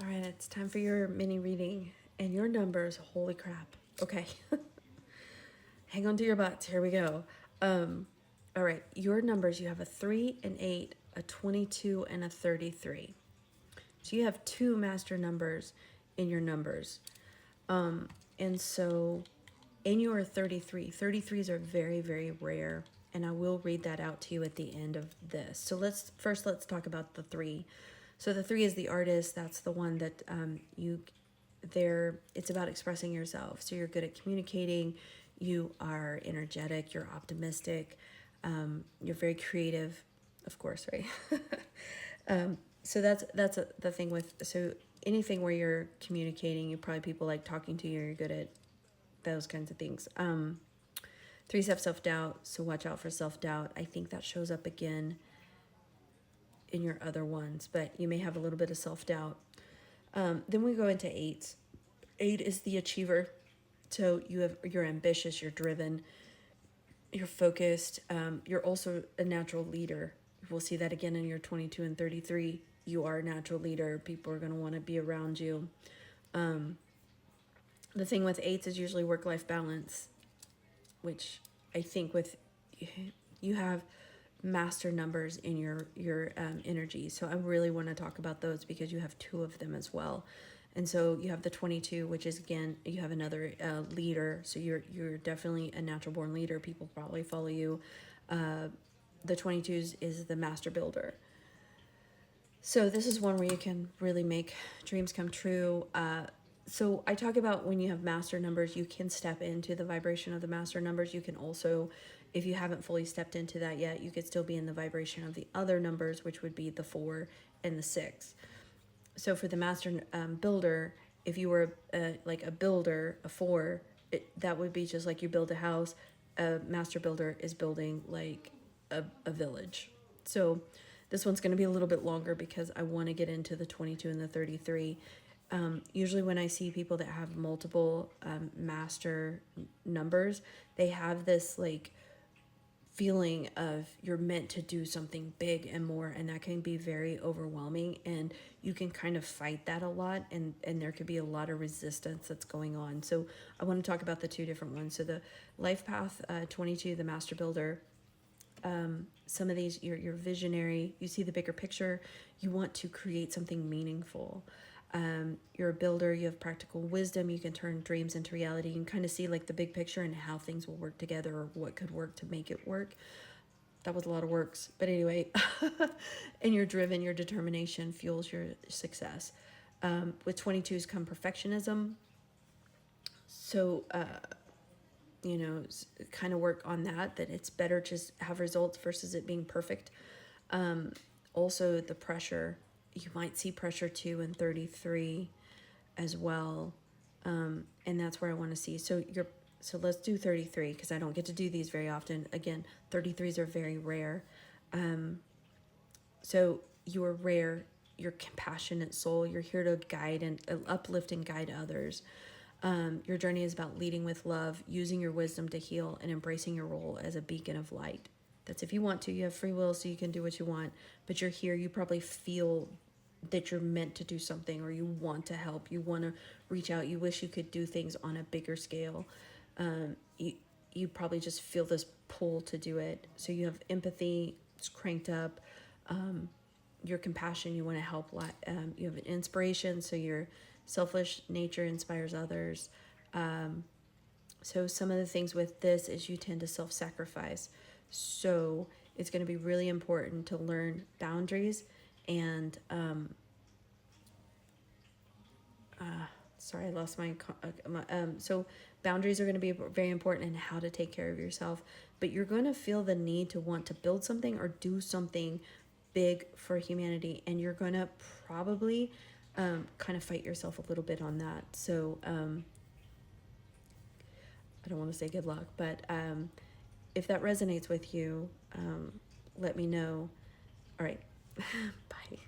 All right, it's time for your mini reading and your numbers. Holy crap. Okay. Hang on to your butts. Here we go. All right, your numbers, you have a 3, an 8, a 22, and a 33. So you have two master numbers in your numbers. And so in your 33, 33s are very, very rare. And I will read that out to you at the end of this. So let's talk about the 3. So the 3 is the artist. That's the one that it's about expressing yourself. So you're good at communicating, you are energetic, you're optimistic, you're very creative, of course, right? So that's the thing with, so anything where you're communicating, you probably, people like talking to you, you're good at those kinds of things. 3s have self-doubt, so watch out for self-doubt. I think that shows up again in your other ones, but you may have a little bit of self-doubt. Then we go into 8s. 8 is the achiever. So you're ambitious, you're driven, you're focused. You're also a natural leader. We'll see that again in your 22 and 33. You are a natural leader. People are going to want to be around you. The thing with 8s is usually work-life balance, which I think with you have master numbers in your energy. So I really want to talk about those because you have 2 of them as well. And so you have the 22, which is, again, you have another leader. So you're definitely a natural born leader. People probably follow you. The 22s is the master builder. So this is one where you can really make dreams come true. So I talk about when you have master numbers, you can step into the vibration of the master numbers. You can also, if you haven't fully stepped into that yet, you could still be in the vibration of the other numbers, which would be the 4 and the 6. So for the master builder, if you were like a builder, a 4, that would be just like you build a house. A master builder is building like a village. So this one's going to be a little bit longer because I want to get into the 22 and the 33. Usually when I see people that have multiple master numbers, they have this like feeling of you're meant to do something big and more, and that can be very overwhelming, and you can kind of fight that a lot, and there could be a lot of resistance that's going on. So I want to talk about the 2 different ones. So the life path 22, the master builder, some of these, you're visionary, you see the bigger picture, you want to create something meaningful. You're a builder, you have practical wisdom, you can turn dreams into reality. You can kind of see like the big picture and how things will work together, or what could work to make it work. That was a lot of works, but anyway. And you're driven, your determination fuels your success. With 22s come perfectionism. So kind of work on that it's better to just have results versus it being perfect. Also the pressure, you might see pressure too in 33 as well. And that's where I want to see. So let's do 33 because I don't get to do these very often. Again, 33s are very rare. So you are rare, you're compassionate soul, you're here to guide and uplift and guide others. Your journey is about leading with love, using your wisdom to heal, and embracing your role as a beacon of light. That's if you want to. You have free will, so you can do what you want. But you're here. You probably feel that you're meant to do something, or you want to help. You want to reach out. You wish you could do things on a bigger scale. You probably just feel this pull to do it. So you have empathy. It's cranked up. Your compassion. You want to help. You have an inspiration. So your selfish nature inspires others. So some of the things with this is you tend to self-sacrifice. So it's going to be really important to learn boundaries and sorry, I lost my so boundaries are going to be very important in how to take care of yourself, but you're going to feel the need to want to build something or do something big for humanity, and you're going to probably kind of fight yourself a little bit on that. So I don't want to say good luck, but if that resonates with you, let me know. All right. Bye.